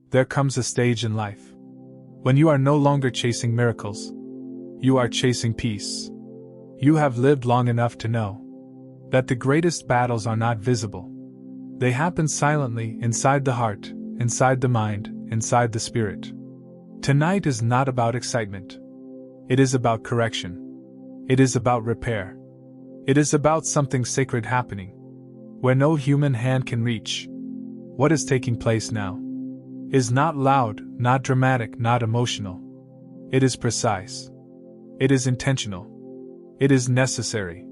There comes a stage in life when you are no longer chasing miracles. You are chasing peace. You have lived long enough to know that the greatest battles are not visible. They happen silently inside the heart, inside the mind, inside the spirit. Tonight is not about excitement. It is about correction. It is about repair. It is about something sacred happening where no human hand can reach. What is taking place now is not loud, not dramatic, not emotional. It is precise. It is intentional. It is necessary.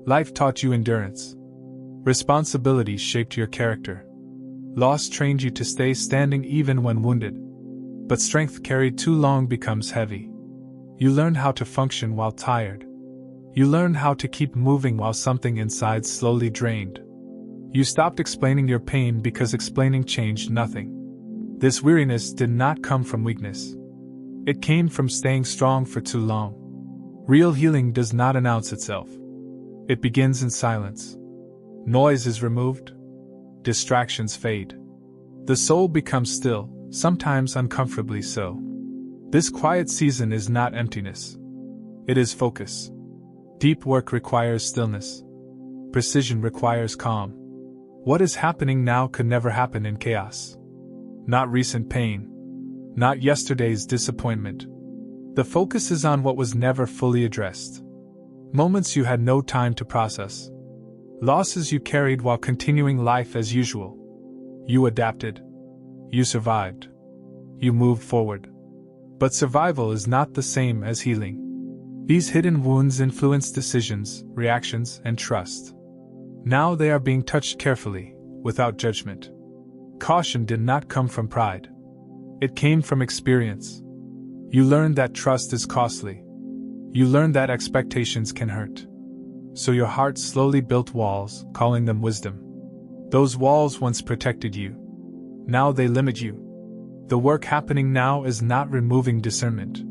Life taught you endurance. Responsibility shaped your character. Loss trained you to stay standing even when wounded. But strength carried too long becomes heavy. You learned how to function while tired. You learned how to keep moving while something inside slowly drained. You stopped explaining your pain because explaining changed nothing. This weariness did not come from weakness. It came from staying strong for too long. Real healing does not announce itself. It begins in silence. Noise is removed. Distractions fade. The soul becomes still, sometimes uncomfortably so. This quiet season is not emptiness. It is focus. Deep work requires stillness. Precision requires calm. What is happening now could never happen in chaos. Not recent pain. Not yesterday's disappointment. The focus is on what was never fully addressed. Moments you had no time to process. Losses you carried while continuing life as usual. You adapted. You survived. You moved forward. But survival is not the same as healing. These hidden wounds influence decisions, reactions, and trust. Now they are being touched carefully, without judgment. Caution did not come from pride. It came from experience. You learned that trust is costly. You learned that expectations can hurt. So your heart slowly built walls, calling them wisdom. Those walls once protected you. Now they limit you. The work happening now is not removing discernment.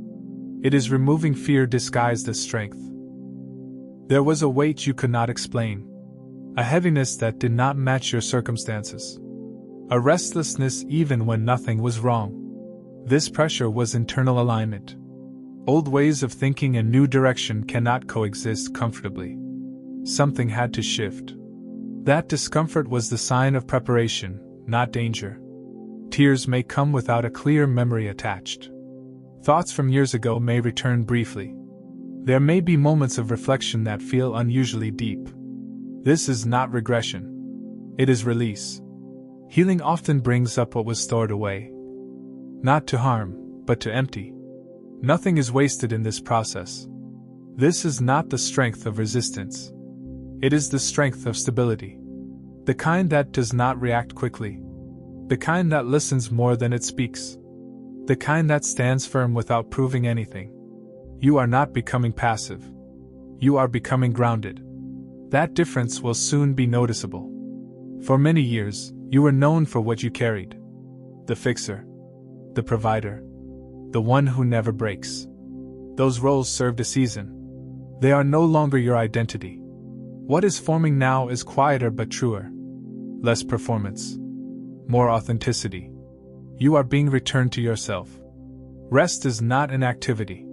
It is removing fear disguised as strength. There was a weight you could not explain. A heaviness that did not match your circumstances. A restlessness even when nothing was wrong. This pressure was internal alignment. Old ways of thinking and new direction cannot coexist comfortably. Something had to shift. That discomfort was the sign of preparation, not danger. Tears may come without a clear memory attached. Thoughts from years ago may return briefly. There may be moments of reflection that feel unusually deep. This is not regression. It is release. Healing often brings up what was stored away. Not to harm, but to empty. Nothing is wasted in this process. This is not the strength of resistance. It is the strength of stability. The kind that does not react quickly. The kind that listens more than it speaks. The kind that stands firm without proving anything. You are not becoming passive. You are becoming grounded. That difference will soon be noticeable. For many years, you were known for what you carried. The fixer. The provider. The one who never breaks. Those roles served a season. They are no longer your identity. What is forming now is quieter but truer. Less performance. More authenticity. You are being returned to yourself. Rest is not an activity.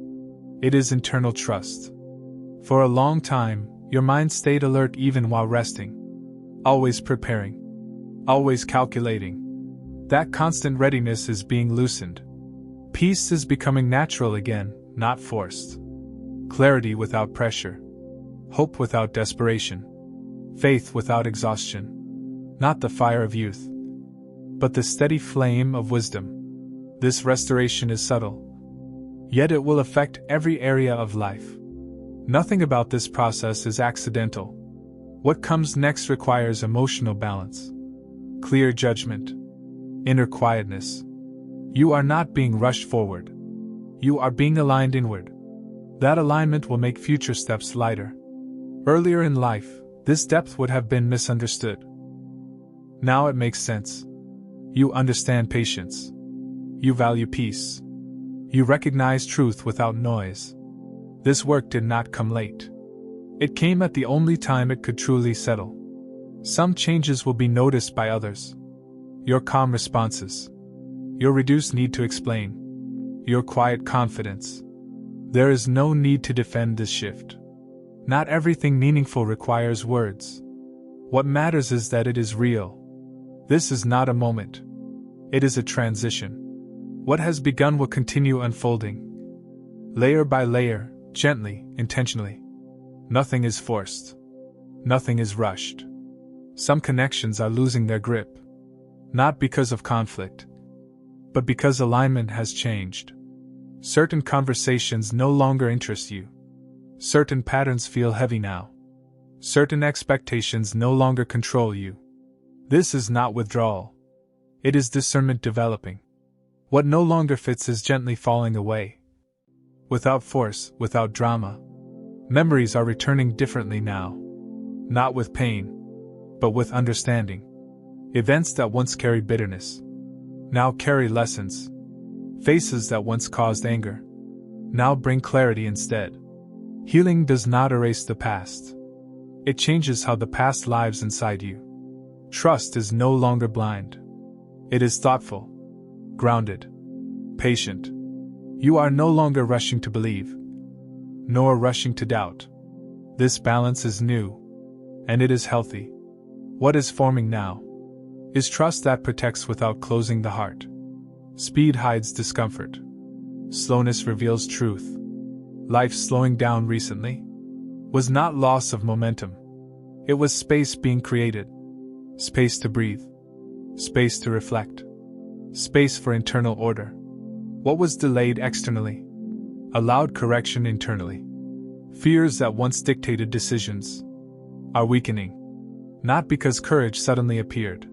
It is internal trust. For a long time, your mind stayed alert even while resting. Always preparing. Always calculating. That constant readiness is being loosened. Peace is becoming natural again, not forced. Clarity without pressure. Hope without desperation. Faith without exhaustion. Not the fire of youth, but the steady flame of wisdom. This restoration is subtle, yet it will affect every area of life. Nothing about this process is accidental. What comes next requires emotional balance, clear judgment, inner quietness. You are not being rushed forward. You are being aligned inward. That alignment will make future steps lighter. Earlier in life, this depth would have been misunderstood. Now it makes sense. You understand patience. You value peace. You recognize truth without noise. This work did not come late. It came at the only time it could truly settle. Some changes will be noticed by others. Your calm responses. Your reduced need to explain. Your quiet confidence. There is no need to defend this shift. Not everything meaningful requires words. What matters is that it is real. This is not a moment. It is a transition. What has begun will continue unfolding. Layer by layer, gently, intentionally. Nothing is forced. Nothing is rushed. Some connections are losing their grip. Not because of conflict, but because alignment has changed. Certain conversations no longer interest you. Certain patterns feel heavy now. Certain expectations no longer control you. This is not withdrawal. It is discernment developing. What no longer fits is gently falling away. Without force, without drama. Memories are returning differently now. Not with pain, but with understanding. Events that once carried bitterness now carry lessons. Faces that once caused anger now bring clarity instead. Healing does not erase the past. It changes how the past lives inside you. Trust is no longer blind. It is thoughtful, grounded, patient. You are no longer rushing to believe, nor rushing to doubt. This balance is new, and it is healthy. What is forming now is trust that protects without closing the heart. Speed hides discomfort. Slowness reveals truth. Life slowing down recently was not loss of momentum. It was space being created. Space to breathe. Space to reflect. Space for internal order. What was delayed externally allowed correction internally. Fears that once dictated decisions are weakening. Not because courage suddenly appeared,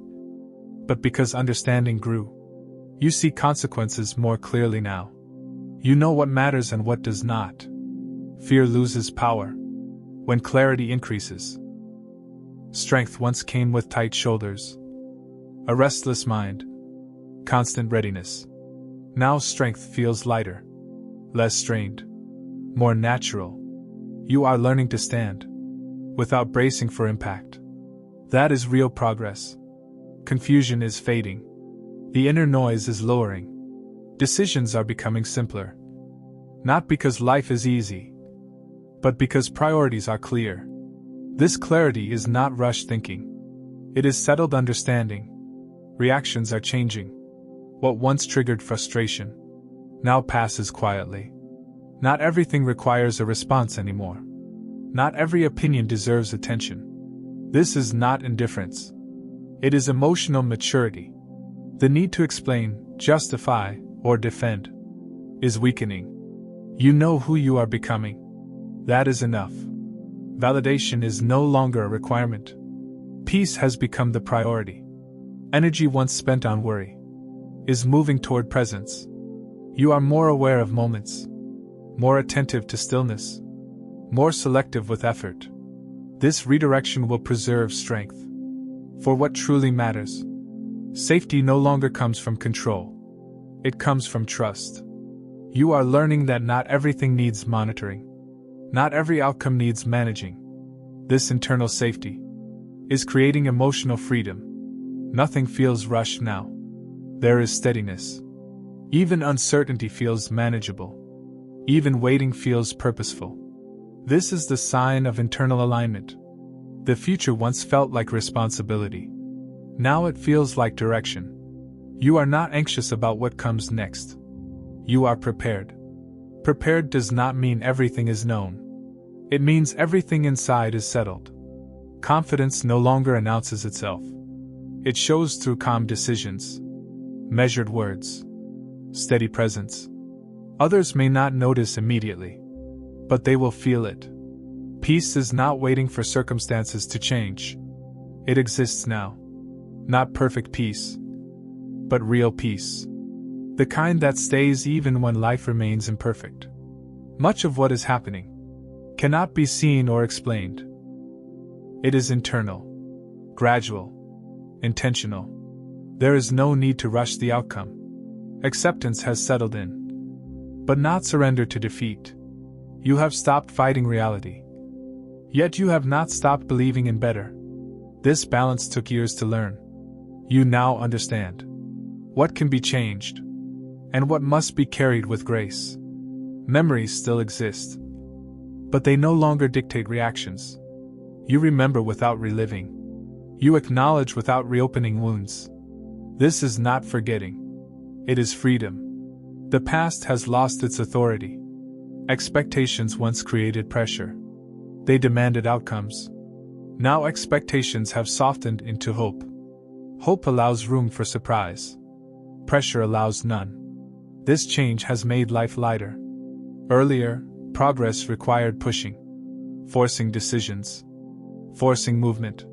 but because understanding grew. You see consequences more clearly now. You know what matters and what does not. Fear loses power when clarity increases. Strength once came with tight shoulders, a restless mind, constant readiness. Now strength feels lighter, less strained, more natural. You are learning to stand without bracing for impact. That is real progress. Confusion is fading. The inner noise is lowering. Decisions are becoming simpler. Not because life is easy, but because priorities are clear. This clarity is not rushed thinking. It is settled understanding. Reactions are changing. What once triggered frustration now passes quietly. Not everything requires a response anymore. Not every opinion deserves attention. This is not indifference. It is emotional maturity. The need to explain, justify, or defend is weakening. You know who you are becoming. That is enough. Validation is no longer a requirement. Peace has become the priority. Energy once spent on worry is moving toward presence. You are more aware of moments, more attentive to stillness, more selective with effort. This redirection will preserve strength for what truly matters. Safety no longer comes from control. It comes from trust. You are learning that not everything needs monitoring. Not every outcome needs managing. This internal safety is creating emotional freedom. Nothing feels rushed now. There is steadiness. Even uncertainty feels manageable. Even waiting feels purposeful. This is the sign of internal alignment. The future once felt like responsibility. Now it feels like direction. You are not anxious about what comes next. You are prepared. Prepared does not mean everything is known. It means everything inside is settled. Confidence no longer announces itself. It shows through calm decisions, measured words, steady presence. Others may not notice immediately, but they will feel it. Peace is not waiting for circumstances to change. It exists now. Not perfect peace, but real peace. The kind that stays even when life remains imperfect. Much of what is happening cannot be seen or explained. It is internal, gradual, intentional. There is no need to rush the outcome. Acceptance has settled in, but not surrender to defeat. You have stopped fighting reality. Yet you have not stopped believing in better. This balance took years to learn. You now understand. what can be changed, and what must be carried with grace. Memories still exist, but they no longer dictate reactions. You remember without reliving. You acknowledge without reopening wounds. This is not forgetting. It is freedom. The past has lost its authority. Expectations once created pressure. They demanded outcomes. Now expectations have softened into hope. Hope allows room for surprise. Pressure allows none. This change has made life lighter. Earlier, progress required pushing, forcing decisions, forcing movement.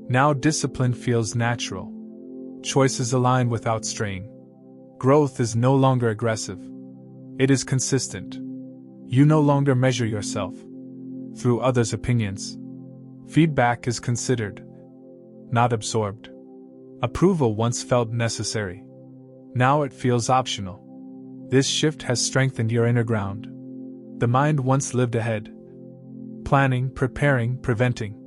Now discipline feels natural. Choices align without strain. Growth is no longer aggressive. It is consistent. You no longer measure yourself through others' opinions. Feedback is considered, not absorbed. Approval once felt necessary. Now it feels optional. This shift has strengthened your inner ground. The mind once lived ahead, planning, preparing, preventing.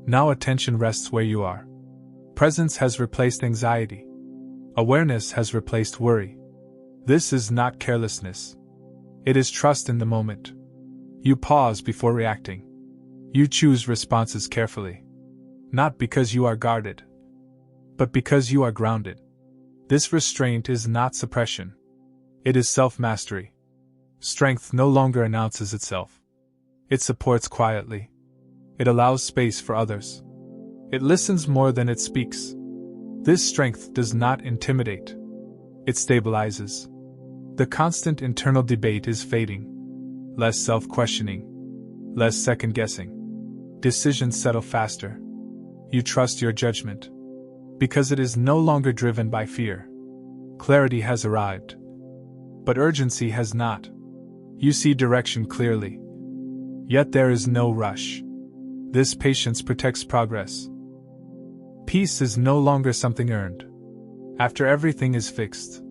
Now attention rests where you are. Presence has replaced anxiety. Awareness has replaced worry. This is not carelessness. It is trust in the moment. You pause before reacting. You choose responses carefully. Not because you are guarded, but because you are grounded. This restraint is not suppression. It is self-mastery. Strength no longer announces itself. It supports quietly. It allows space for others. It listens more than it speaks. This strength does not intimidate. It stabilizes. The constant internal debate is fading. Less self-questioning. Less second-guessing. Decisions settle faster. You trust your judgment. Because it is no longer driven by fear. Clarity has arrived. But urgency has not. You see direction clearly. Yet there is no rush. This patience protects progress. Peace is no longer something earned. After everything is fixed,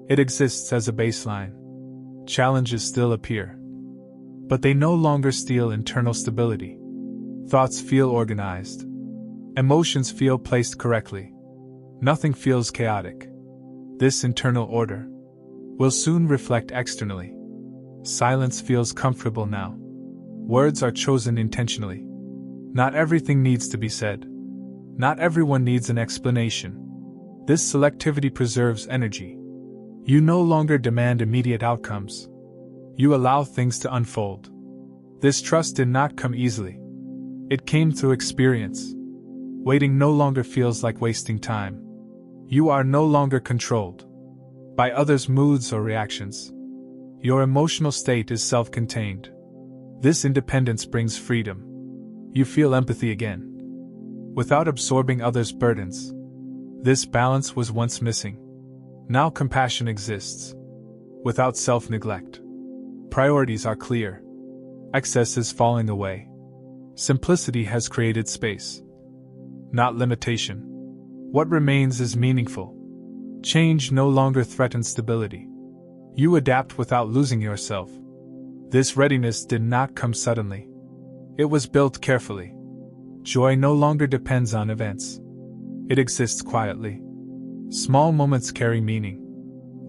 it exists as a baseline. Challenges still appear, but they no longer steal internal stability. Thoughts feel organized. Emotions feel placed correctly. Nothing feels chaotic. This internal order will soon reflect externally. Silence feels comfortable now. Words are chosen intentionally. Not everything needs to be said. Not everyone needs an explanation. This selectivity preserves energy. You no longer demand immediate outcomes. You allow things to unfold. This trust did not come easily. It came through experience. Waiting no longer feels like wasting time. You are no longer controlled by others' moods or reactions. Your emotional state is self-contained. This independence brings freedom. You feel empathy again, without absorbing others' burdens. This balance was once missing. Now compassion exists, without self-neglect. Priorities are clear. Excess is falling away. Simplicity has created space, not limitation. What remains is meaningful. Change no longer threatens stability. You adapt without losing yourself. This readiness did not come suddenly. It was built carefully. Joy no longer depends on events. It exists quietly. Small moments carry meaning.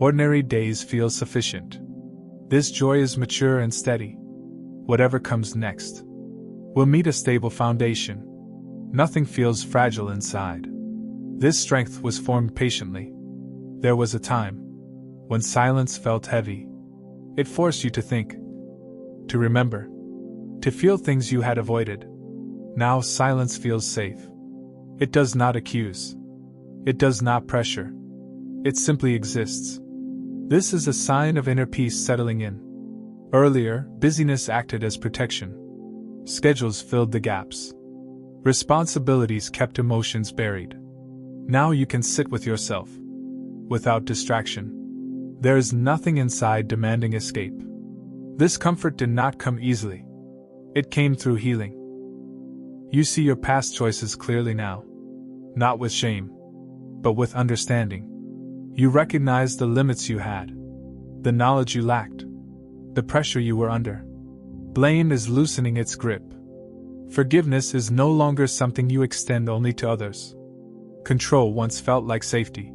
Ordinary days feel sufficient. This joy is mature and steady. Whatever comes next will meet a stable foundation. Nothing feels fragile inside. This strength was formed patiently. There was a time when silence felt heavy. It forced you to think, to remember, to feel things you had avoided. Now silence feels safe. It does not accuse. It does not pressure. It simply exists. This is a sign of inner peace settling in. Earlier, busyness acted as protection. Schedules filled the gaps. Responsibilities kept emotions buried. Now you can sit with yourself, without distraction. There is nothing inside demanding escape. This comfort did not come easily. It came through healing. You see your past choices clearly now. Not with shame, but with understanding. You recognize the limits you had, the knowledge you lacked, the pressure you were under. Blame is loosening its grip. Forgiveness is no longer something you extend only to others. Control once felt like safety.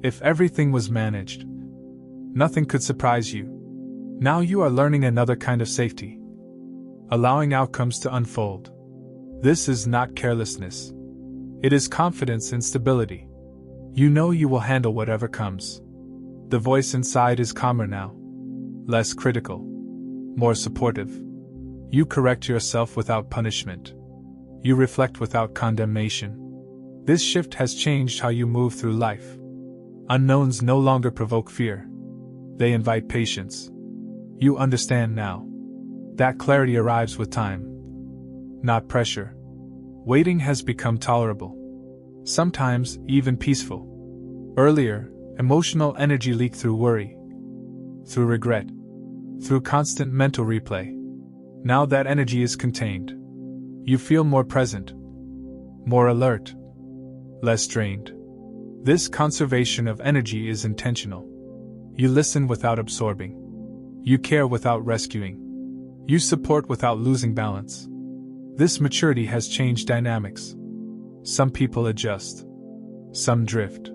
If everything was managed, nothing could surprise you. Now you are learning another kind of safety, allowing outcomes to unfold. This is not carelessness. It is confidence and stability. You know you will handle whatever comes. The voice inside is calmer now, less critical, more supportive. You correct yourself without punishment. You reflect without condemnation. This shift has changed how you move through life. Unknowns no longer provoke fear. They invite patience. You understand now. That clarity arrives with time, not pressure. Waiting has become tolerable, sometimes even peaceful. Earlier, emotional energy leaked through worry, through regret, through constant mental replay. Now that energy is contained. You feel more present, more alert, less drained. This conservation of energy is intentional. You listen without absorbing. You care without rescuing. You support without losing balance. This maturity has changed dynamics. Some people adjust. Some drift.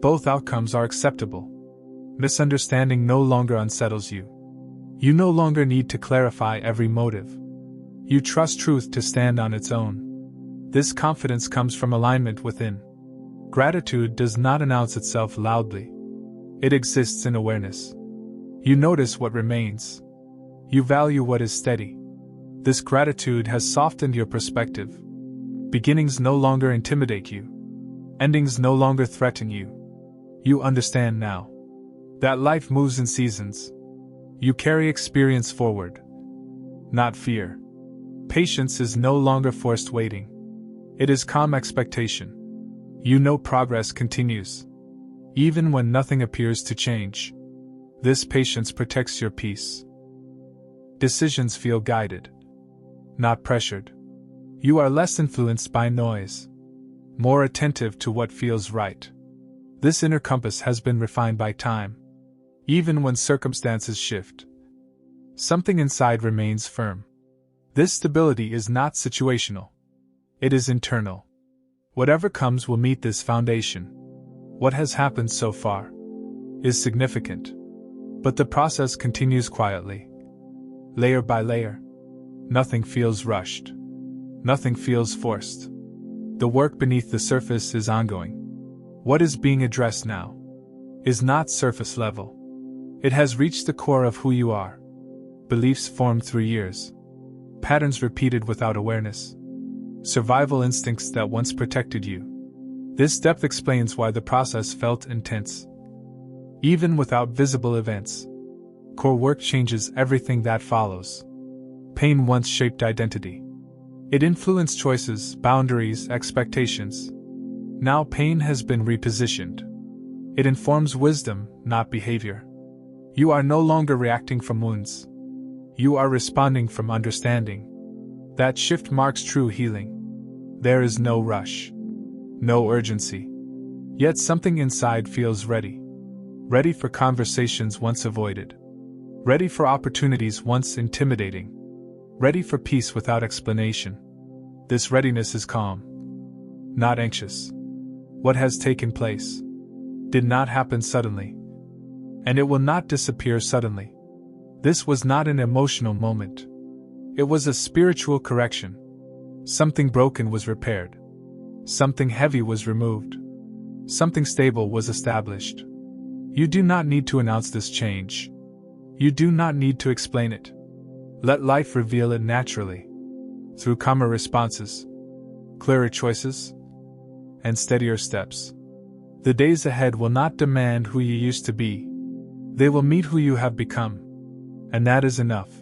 Both outcomes are acceptable. Misunderstanding no longer unsettles you. You no longer need to clarify every motive. You trust truth to stand on its own. This confidence comes from alignment within. Gratitude does not announce itself loudly. It exists in awareness. You notice what remains. You value what is steady. This gratitude has softened your perspective. Beginnings no longer intimidate you. Endings no longer threaten you. You understand now that life moves in seasons. You carry experience forward, not fear. Patience is no longer forced waiting. It is calm expectation. You know progress continues, even when nothing appears to change. This patience protects your peace. Decisions feel guided, not pressured. You are less influenced by noise, more attentive to what feels right. This inner compass has been refined by time. Even when circumstances shift, something inside remains firm. This stability is not situational. It is internal. Whatever comes will meet this foundation. What has happened so far is significant, but the process continues quietly, layer by layer. Nothing feels rushed. Nothing feels forced. The work beneath the surface is ongoing. What is being addressed now is not surface level. It has reached the core of who you are. Beliefs formed through years. Patterns repeated without awareness. Survival instincts that once protected you. This depth explains why the process felt intense. Even without visible events, core work changes everything that follows. Pain once shaped identity. It influenced choices, boundaries, expectations. Now pain has been repositioned. It informs wisdom, not behavior. You are no longer reacting from wounds. You are responding from understanding. That shift marks true healing. There is no rush, no urgency. Yet something inside feels ready. Ready for conversations once avoided. Ready for opportunities once intimidating. Ready for peace without explanation. This readiness is calm, not anxious. What has taken place did not happen suddenly, and it will not disappear suddenly. This was not an emotional moment. It was a spiritual correction. Something broken was repaired. Something heavy was removed. Something stable was established. You do not need to announce this change. You do not need to explain it. Let life reveal it naturally, through calmer responses, clearer choices, and steadier steps. The days ahead will not demand who you used to be. They will meet who you have become. And that is enough.